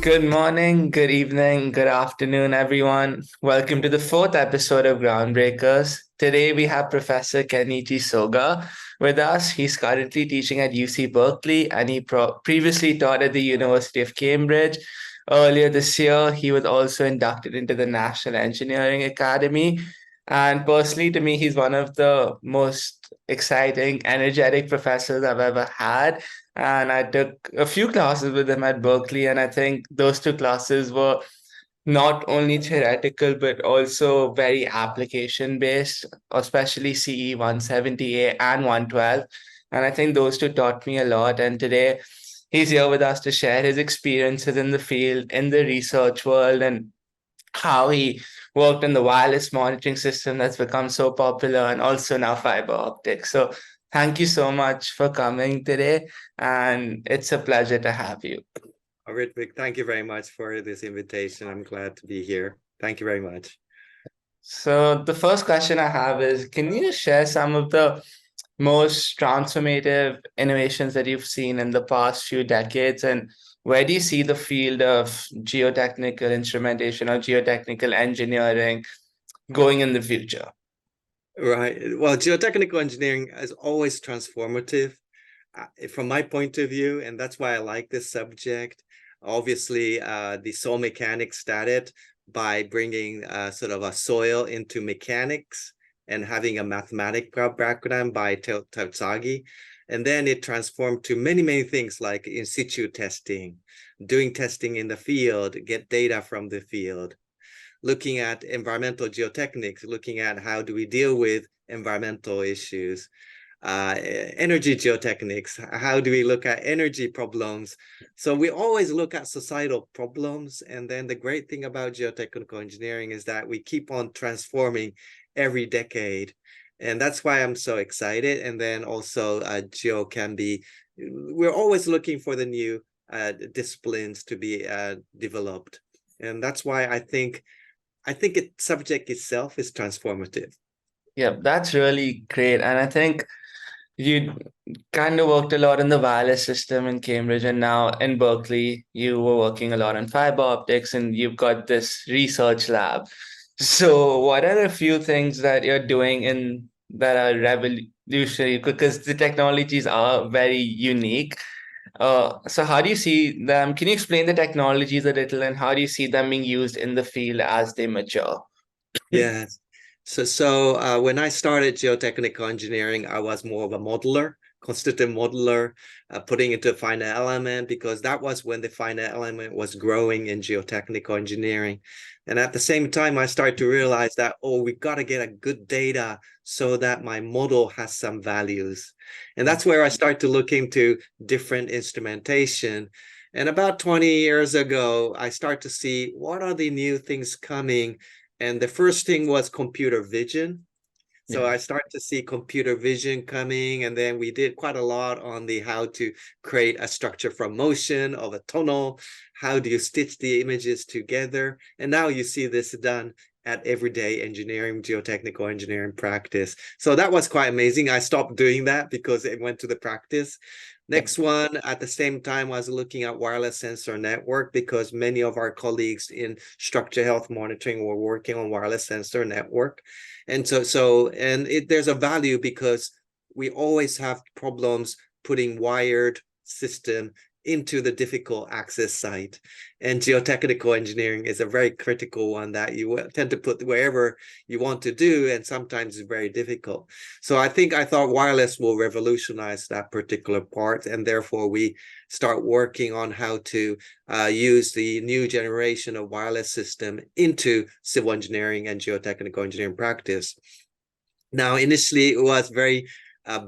Good morning, good evening, good afternoon, everyone. Welcome to the fourth episode of Groundbreakers. Today we have Professor Kenichi Soga with us. He's currently teaching at UC Berkeley and he previously taught at the University of Cambridge. Earlier this year, he was also inducted into the National Engineering Academy. And personally, to me, he's one of the most exciting, energetic professors I've ever had, and I took a few classes with him at Berkeley, and I think those two classes were not only theoretical but also very application based, especially CE 170A and 112. And I think those two taught me a lot. And today he's here with us to share his experiences in the field, in the research world, and how he worked in the wireless monitoring system that's become so popular and also now fiber optics. So thank you so much for coming today, and it's a pleasure to have you. Ritvik, thank you very much for this invitation. I'm glad to be here. Thank you very much. So the first question I have is, can you share some of the most transformative innovations that you've seen in the past few decades, and where do you see the field of geotechnical instrumentation or geotechnical engineering going in the future? Right. Well, geotechnical engineering is always transformative from my point of view, and that's why I like this subject. Obviously, the soil mechanics started by bringing sort of a soil into mechanics and having a mathematical background by Tatsagi. And then it transformed to many, many things like in situ testing, doing testing in the field, get data from the field, looking at environmental geotechnics, looking at how do we deal with environmental issues, energy geotechnics, how do we look at energy problems. So we always look at societal problems. And then the great thing about geotechnical engineering is that we keep on transforming every decade. And that's why I'm so excited. And then also geo can be, we're always looking for the new disciplines to be developed. And that's why I think subject itself is transformative. Yeah, that's really great. And I think you kind of worked a lot in the wireless system in Cambridge, and now in Berkeley, you were working a lot on fiber optics, and you've got this research lab. So, what are a few things that you're doing in that are revolutionary? Because the technologies are very unique. So, how do you see them? Can you explain the technologies a little, and how do you see them being used in the field as they mature? Yes. So when I started geotechnical engineering, I was more of a modeler, constitutive modeler, putting into a finite element, because that was when the finite element was growing in geotechnical engineering. And at the same time, I started to realize that, oh, we got to get a good data so that my model has some values. And that's where I started to look into different instrumentation. And about 20 years ago, I started to see what are the new things coming. And the first thing was computer vision. So I started to see computer vision coming, and then we did quite a lot on the how to create a structure from motion of a tunnel. How do you stitch the images together? And now you see this done at everyday engineering, geotechnical engineering practice. So that was quite amazing. I stopped doing that because it went to the practice. Next one, at the same time, I was looking at wireless sensor network, because many of our colleagues in structure health monitoring were working on wireless sensor network. And there's a value, because we always have problems putting wired system into the difficult access site. And geotechnical engineering is a very critical one that you tend to put wherever you want to do, and sometimes it's very difficult. So I thought wireless will revolutionize that particular part, and therefore we start working on how to use the new generation of wireless system into civil engineering and geotechnical engineering practice. Now, initially, it was very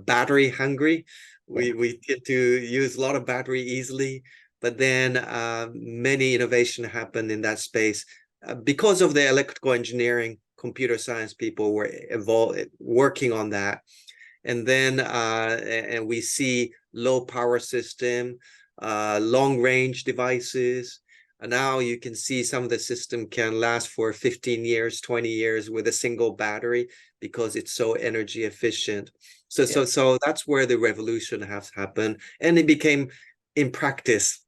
battery hungry. We get to use a lot of battery easily, but then many innovation happened in that space because of the electrical engineering, computer science people were working on that. And then and we see low power system, long range devices. And now you can see some of the system can last for 15 years, 20 years with a single battery, because it's so energy efficient. So that's where the revolution has happened, and it became in practice.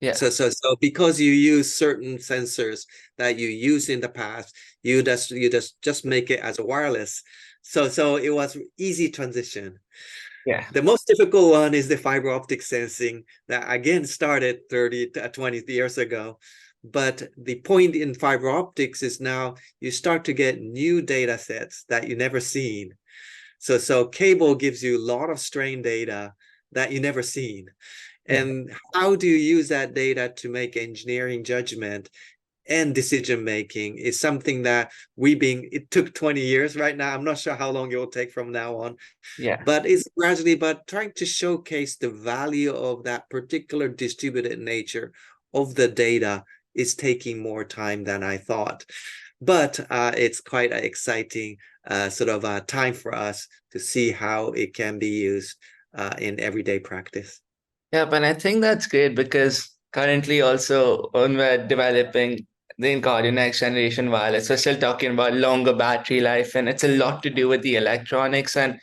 Yeah. So because you use certain sensors that you used in the past, you just make it as a wireless. So it was easy transition. Yeah. The most difficult one is the fiber optic sensing that again started 30 to 20 years ago. But the point in fiber optics is now you start to get new data sets that you never seen. So cable gives you a lot of strain data that you never seen. Yeah. And how do you use that data to make engineering judgment and decision making is something that it took 20 years right now. I'm not sure how long it will take from now on, Yeah. but it's gradually but trying to showcase the value of that particular distributed nature of the data is taking more time than I thought. But it's quite an exciting sort of time for us to see how it can be used in everyday practice. Yeah, but I think that's great because currently also when we're developing the Encardio next generation wireless, we're still talking about longer battery life, and it's a lot to do with the electronics. And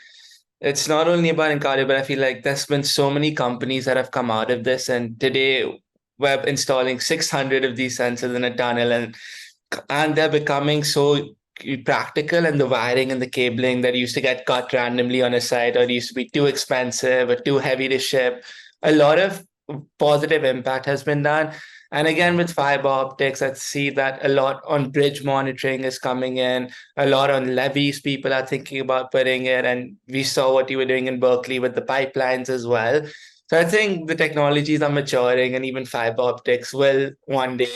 it's not only about Encardio, but I feel like there's been so many companies that have come out of this. And today we're installing 600 of these sensors in a tunnel, and they're becoming so practical, and the wiring and the cabling that used to get cut randomly on a site or used to be too expensive or too heavy to ship, a lot of positive impact has been done. And again, with fiber optics, I see that a lot on bridge monitoring is coming in, a lot on levees, people are thinking about putting it. And we saw what you were doing in Berkeley with the pipelines as well. So I think the technologies are maturing, and even fiber optics will one day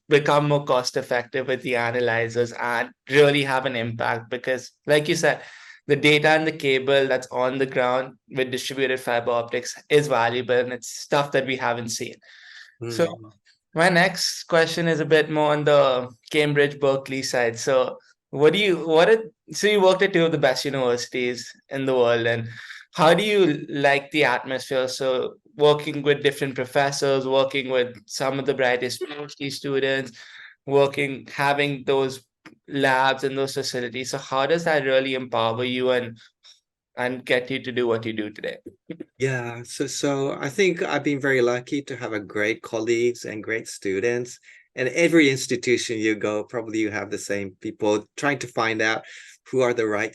become more cost effective with the analyzers and really have an impact because, like you said, the data and the cable that's on the ground with distributed fiber optics is valuable, and it's stuff that we haven't seen. So Mm. my next question is a bit more on the Cambridge Berkeley side. So so you worked at two of the best universities in the world, and how do you like the atmosphere? So working with different professors, working with some of the brightest PhD students, having those labs and those facilities. So how does that really empower you and get you to do what you do today? Yeah, so I think I've been very lucky to have a great colleagues and great students. And every institution you go, probably you have the same people trying to find out who are the right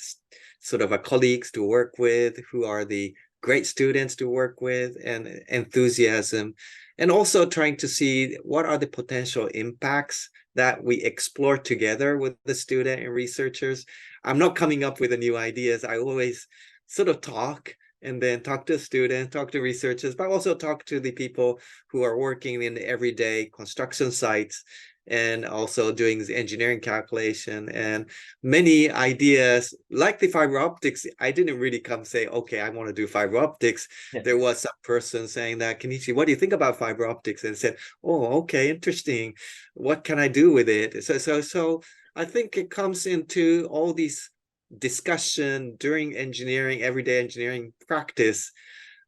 sort of a colleagues to work with, who are the great students to work with, and enthusiasm. And also trying to see what are the potential impacts that we explore together with the student and researchers. I'm not coming up with the new ideas. I always sort of talk and then talk to students, talk to researchers, but also talk to the people who are working in the everyday construction sites and also doing the engineering calculation and many ideas like the fiber optics. I didn't really come say, okay, I want to do fiber optics. Yeah. There was some person saying that, Kenichi, what do you think about fiber optics? And said, oh, okay, interesting. What can I do with it? So I think it comes into all these discussion during engineering, everyday engineering practice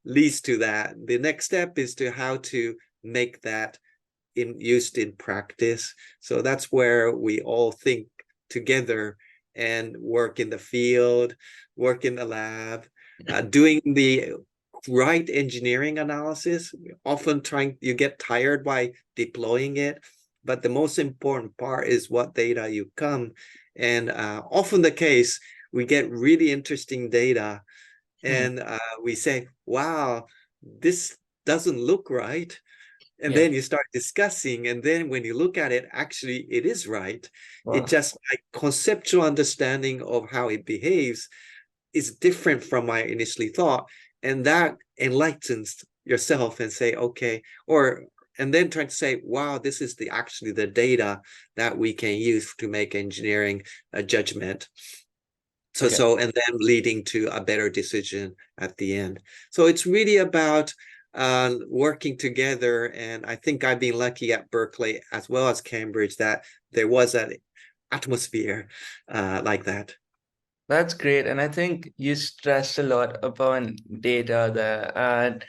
leads to that. The next step is to how to make that used in practice. So that's where we all think together and work in the field, work in the lab, doing the right engineering analysis. Often you get tired by deploying it, but the most important part is what data you come. And often the case, we get really interesting data and we say, wow, this doesn't look right. And Yeah. then you start discussing, and then when you look at it, actually it is right. It Wow. just like conceptual understanding of how it behaves is different from my initially thought, and that enlightens yourself and say, okay, and then trying to say, wow, this is actually the data that we can use to make engineering a judgment. Okay. And then leading to a better decision at the end. So it's really about working together. And I think I've been lucky at Berkeley as well as Cambridge that there was an atmosphere like that. That's great. And I think you stressed a lot upon data there. And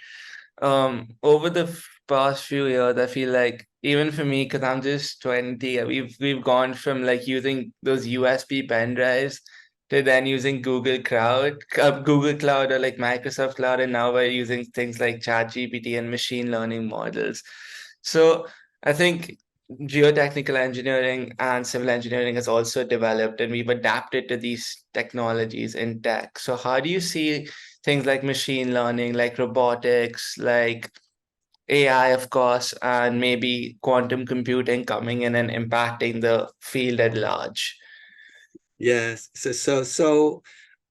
over the past few years, I feel like even for me, because I'm just 20, we've gone from like using those USB pen drives to then using Google Cloud or like Microsoft Cloud, and now we're using things like ChatGPT and machine learning models. So I think geotechnical engineering and civil engineering has also developed, and we've adapted to these technologies in tech. So how do you see things like machine learning, like robotics, like AI, of course, and maybe quantum computing coming in and impacting the field at large? Yes. So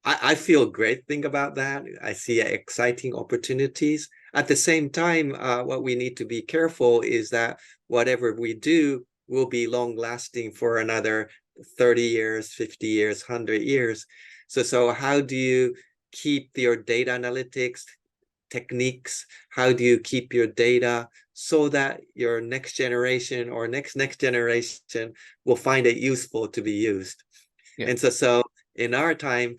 I feel great thing about that. I see exciting opportunities. At the same time, what we need to be careful is that whatever we do will be long lasting for another 30 years, 50 years, 100 years. So how do you keep your data analytics techniques? How do you keep your data so that your next generation or next generation will find it useful to be used? Yeah. And so in our time,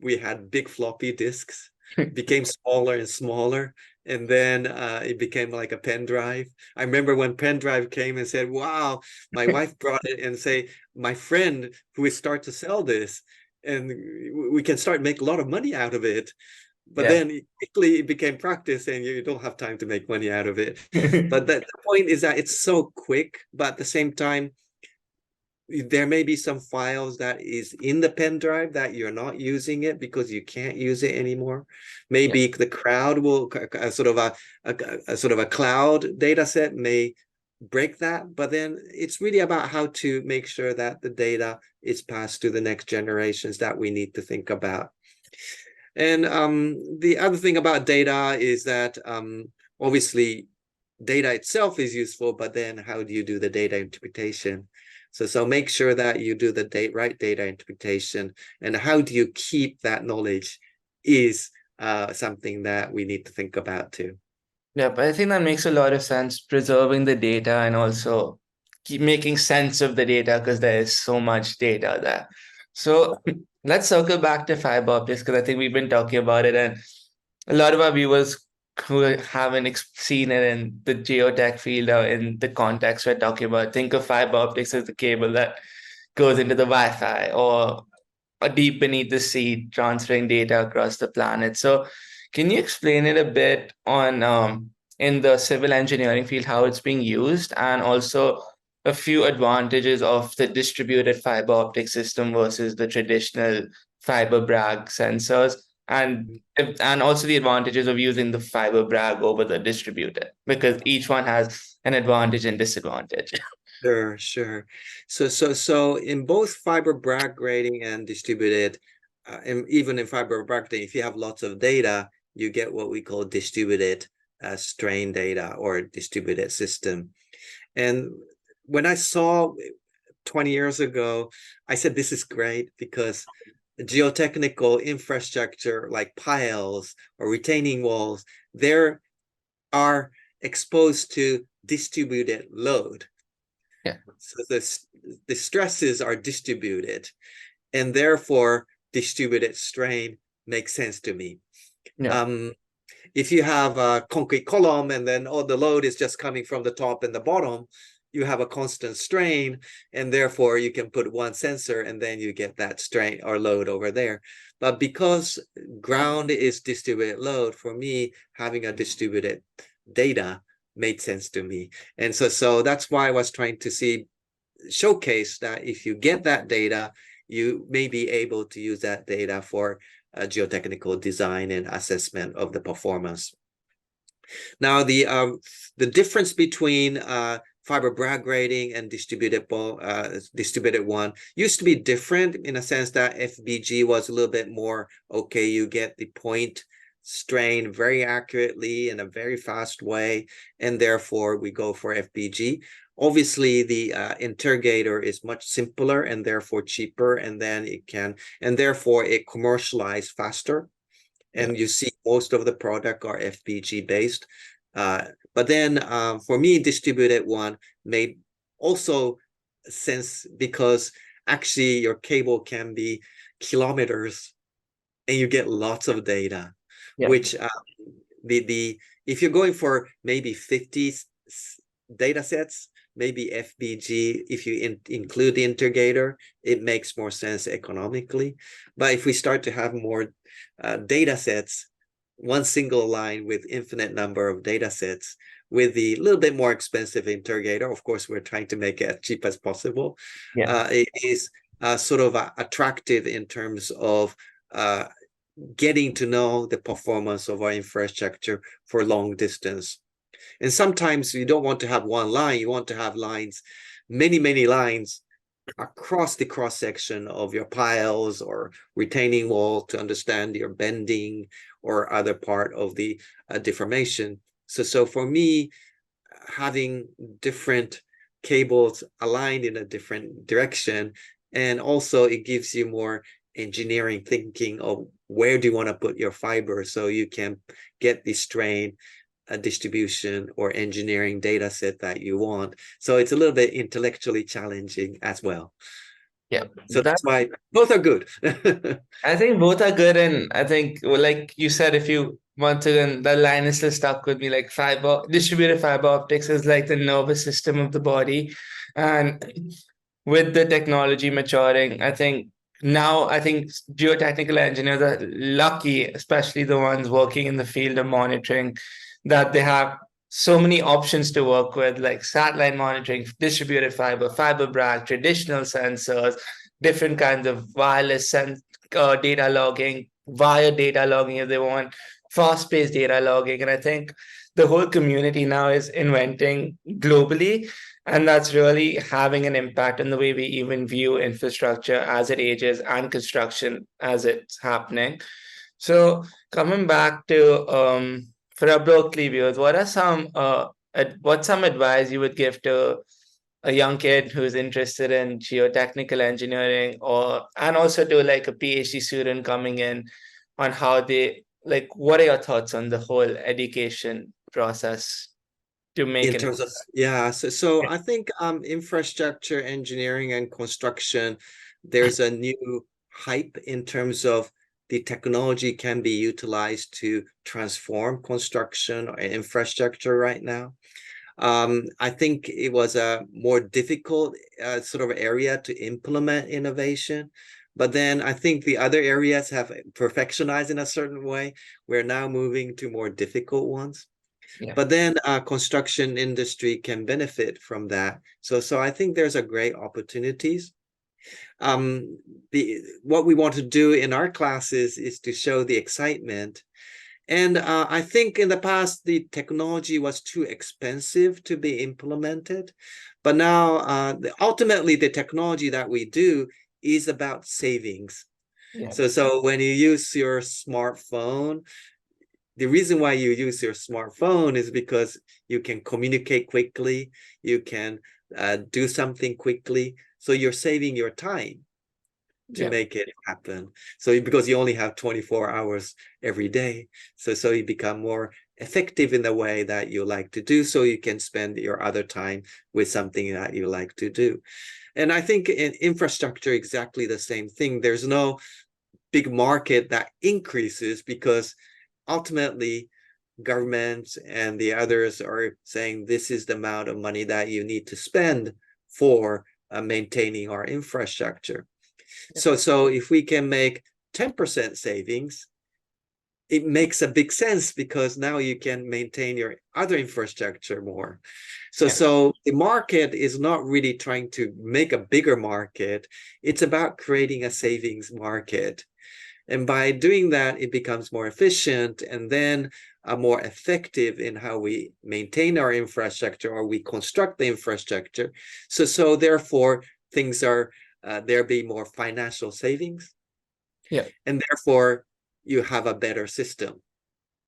we had big floppy disks, became smaller and smaller, and then it became like a pen drive. I remember when pen drive came and said, "Wow!" My wife brought it and say, "My friend who is start to sell this, and we can start make a lot of money out of it." But Yeah. then quickly it became practice, and you don't have time to make money out of it. But the point is that it's so quick, but at the same time there may be some files that is in the pen drive that you're not using it because you can't use it anymore. Yeah. Maybe the crowd will sort of a sort of a cloud data set may break that, but then it's really about how to make sure that the data is passed to the next generations that we need to think about. And the other thing about data is that obviously data itself is useful, but then how do you do the data interpretation? So make sure that you do the right data interpretation, and how do you keep that knowledge is something that we need to think about too. Yeah, but I think that makes a lot of sense, preserving the data and also keep making sense of the data because there is so much data there. So let's circle back to fiber optics because I think we've been talking about it, and a lot of our viewers who haven't seen it in the geotech field or in the context we're talking about, think of fiber optics as the cable that goes into the Wi-Fi or deep beneath the sea, transferring data across the planet. So, can you explain it a bit on in the civil engineering field how it's being used, and also a few advantages of the distributed fiber optic system versus the traditional fiber brag sensors, and also the advantages of using the fiber brag over the distributed, because each one has an advantage and disadvantage. Sure. So in both fiber Bragg grading and distributed, and even in fiber Bragg grading, if you have lots of data, you get what we call distributed strain data or distributed system. And when I saw 20 years ago, I said, this is great because geotechnical infrastructure like piles or retaining walls, they are exposed to distributed load. Yeah. So the stresses are distributed, and therefore distributed strain makes sense to me. Yeah. If you have a concrete column and then all the load is just coming from the top and the bottom, you have a constant strain, and therefore you can put one sensor and then you get that strain or load over there. But because ground is distributed load, for me, having a distributed data made sense to me. And so that's why I was trying to showcase that if you get that data, you may be able to use that data for geotechnical design and assessment of the performance. Now, the difference between fiber Bragg grading and distributed one used to be different in a sense that FBG was a little bit more, okay, you get the point strain very accurately in a very fast way, and therefore we go for FBG. Obviously, the interrogator is much simpler and therefore cheaper, and therefore it commercialized faster. And you see most of the product are FBG based. But then for me, distributed one made also sense because actually your cable can be kilometers and you get lots of data, Yeah. which if you're going for maybe 50 data sets, maybe FBG, if you include the integrator, it makes more sense economically. But if we start to have more data sets, one single line with infinite number of data sets with the little bit more expensive interrogator. Of course, we're trying to make it as cheap as possible. Yeah. It is sort of attractive in terms of getting to know the performance of our infrastructure for long distance. And sometimes you don't want to have one line, you want to have lines, many lines across the cross section of your piles or retaining wall to understand your bending or other part of the deformation. So for me, having different cables aligned in a different direction, and also it gives you more engineering thinking of where do you want to put your fiber so you can get the strain distribution or engineering data set that you want. So it's a little bit intellectually challenging as well. Yeah. So That that's why both are good. I think both are good, and I think, well, like you said, if you want to, and the line is still stuck with me, like distributed fiber optics is like the nervous system of the body, and with the technology maturing, I think geotechnical engineers are lucky, especially the ones working in the field of monitoring, that they have so many options to work with, like satellite monitoring, distributed fiber, fiber brag, traditional sensors, different kinds of data logging, wire data logging if they want, fast-paced data logging. And I think the whole community now is inventing globally, and that's really having an impact on the way we even view infrastructure as it ages and construction as it's happening. So coming back to for our Berkeley viewers, what's some advice you would give to a young kid who's interested in geotechnical engineering, or and also to like a PhD student coming in, on how they, like, what are your thoughts on the whole education process to make In it? terms of, yeah, so I think infrastructure engineering and construction, there's a new hype in terms of the technology can be utilized to transform construction or infrastructure right now. I think it was a more difficult sort of area to implement innovation. But then I think the other areas have perfectionized in a certain way. We're now moving to more difficult ones. Yeah. But then construction industry can benefit from that. So I think there's a great opportunities. What we want to do in our classes is to show the excitement. And I think in the past, the technology was too expensive to be implemented. But now, ultimately, the technology that we do is about savings. Yeah. So when you use your smartphone, the reason why you use your smartphone is because you can communicate quickly, you can do something quickly. So you're saving your time to Yeah. make it happen. So because you only have 24 hours every day. So you become more effective in the way that you like to do, so you can spend your other time with something that you like to do. And I think in infrastructure, exactly the same thing. There's no big market that increases because ultimately governments and the others are saying this is the amount of money that you need to spend for maintaining our infrastructure. So if we can make 10% savings, it makes a big sense because now you can maintain your other infrastructure more. So the market is not really trying to make a bigger market. It's about creating a savings market. And by doing that, it becomes more efficient and then more effective in how we maintain our infrastructure or we construct the infrastructure. So therefore, things are there be more financial savings. Yeah. And therefore, you have a better system.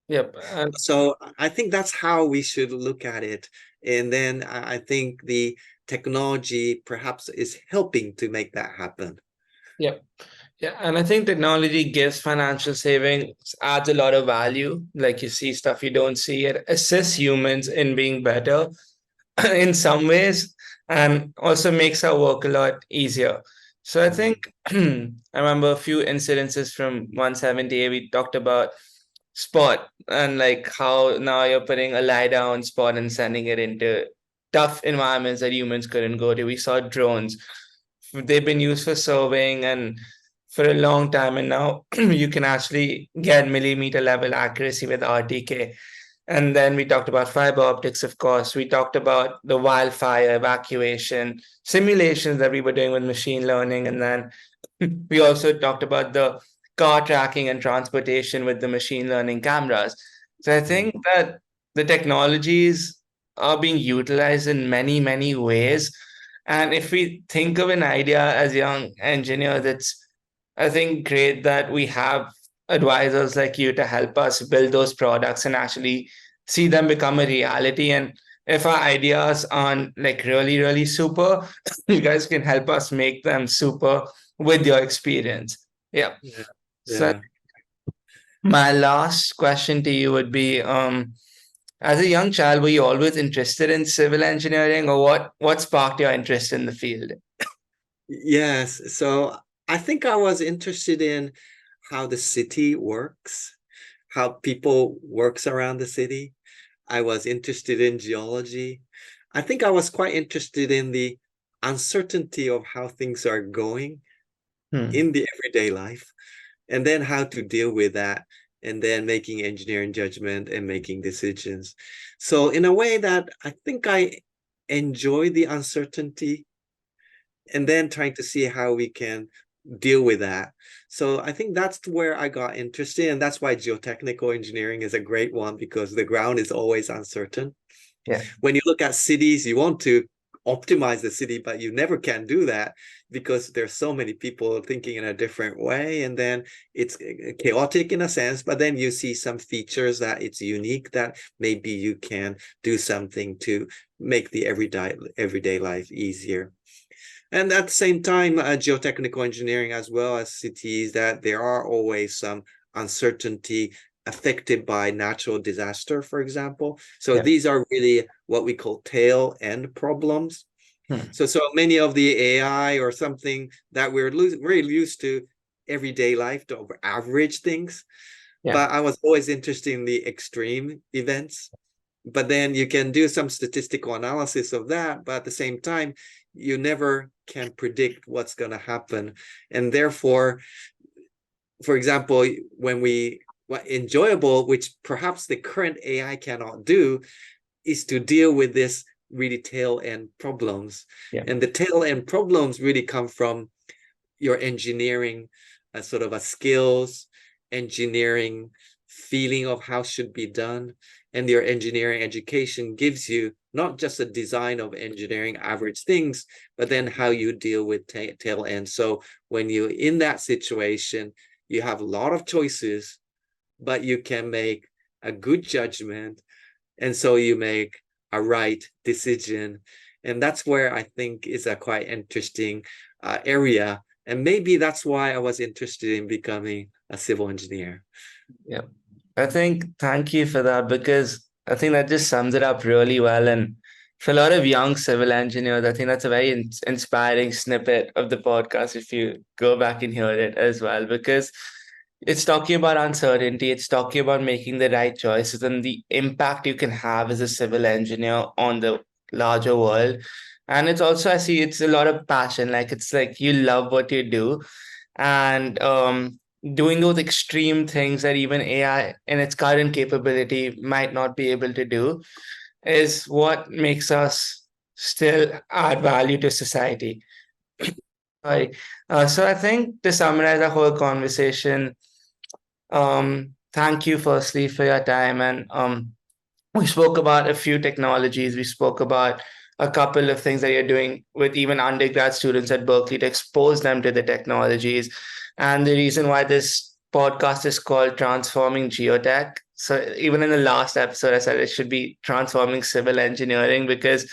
Yep. So I think that's how we should look at it. And then I think the technology perhaps is helping to make that happen. Yep. Yeah, and I think technology gives financial savings, adds a lot of value. Like you see stuff you don't see. It assists humans in being better in some ways, and also makes our work a lot easier. So I think I remember a few incidences from 170. We talked about spot, and like how now you're putting a lie down spot and sending it into tough environments that humans couldn't go to. We saw drones. They've been used for surveying and for a long time, and now you can actually get millimeter level accuracy with RTK. And then we talked about fiber optics, of course. We talked about the wildfire evacuation simulations that we were doing with machine learning. And then we also talked about the car tracking and transportation with the machine learning cameras. So I think that the technologies are being utilized in many, many ways. And if we think of an idea as young engineers, it's, I think, great that we have advisors like you to help us build those products and actually see them become a reality. And if our ideas aren't like really, really super, you guys can help us make them super with your experience. Yeah. Yeah. So Yeah. my last question to you would be, as a young child, were you always interested in civil engineering, or what sparked your interest in the field? Yes. So I think I was interested in how the city works, how people works around the city. I was interested in geology. I think I was quite interested in the uncertainty of how things are going Hmm. in the everyday life, and then how to deal with that, and then making engineering judgment and making decisions. So in a way that I think I enjoy the uncertainty, and then trying to see how we can deal with that. So I think that's where I got interested, and that's why geotechnical engineering is a great one, because the ground is always uncertain. Yeah. When you look at cities, you want to optimize the city, but you never can do that because there's so many people thinking in a different way, and then it's chaotic in a sense, but then you see some features that it's unique that maybe you can do something to make the everyday life easier. And at the same time, geotechnical engineering, as well as cities, that there are always some uncertainty affected by natural disaster, for example. So Yeah. these are really what we call tail end problems. Hmm. So many of the AI or something that we're really used to everyday life to average things. Yeah. But I was always interested in the extreme events. But then you can do some statistical analysis of that, but at the same time, you never can predict what's going to happen. And therefore, for example, when we what enjoyable, which perhaps the current AI cannot do, is to deal with this really tail end problems. Yeah. And the tail end problems really come from your engineering, sort of a skills, engineering feeling of how should be done. And your engineering education gives you not just a design of engineering average things, but then how you deal with tail end. So when you're in that situation, you have a lot of choices, but you can make a good judgment. And so you make a right decision. And that's where I think is a quite interesting area. And maybe that's why I was interested in becoming a civil engineer. Yeah. I think thank you for that, because I think that just sums it up really well. And for a lot of young civil engineers, I think that's a very inspiring snippet of the podcast if you go back and hear it as well, because it's talking about uncertainty, it's talking about making the right choices and the impact you can have as a civil engineer on the larger world. And it's also, I see it's a lot of passion, like it's like you love what you do. And doing those extreme things that even AI in its current capability might not be able to do is what makes us still add value to society. Sorry. So I think to summarize the whole conversation, thank you firstly for your time. And we spoke about a few technologies. We spoke about a couple of things that you're doing with even undergrad students at Berkeley to expose them to the technologies. And the reason why this podcast is called Transforming Geotech. So even in the last episode, I said it should be Transforming Civil Engineering, because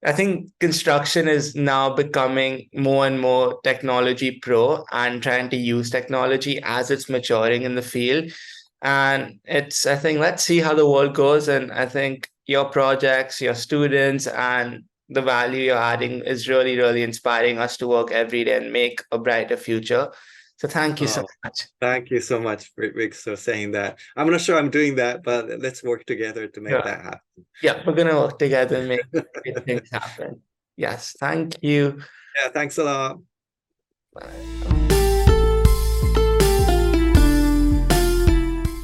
I think construction is now becoming more and more technology pro and trying to use technology as it's maturing in the field. And it's, I think, let's see how the world goes. And I think your projects, your students, and the value you're adding is really, really inspiring us to work every day and make a brighter future. So thank you so Oh, much. thank you so much, Rick, for saying that. I'm not sure I'm doing that, but let's work together to make Yeah, that happen. yeah, we're going to work together and make great things happen. Yes, thank you. Yeah, thanks a lot. Bye.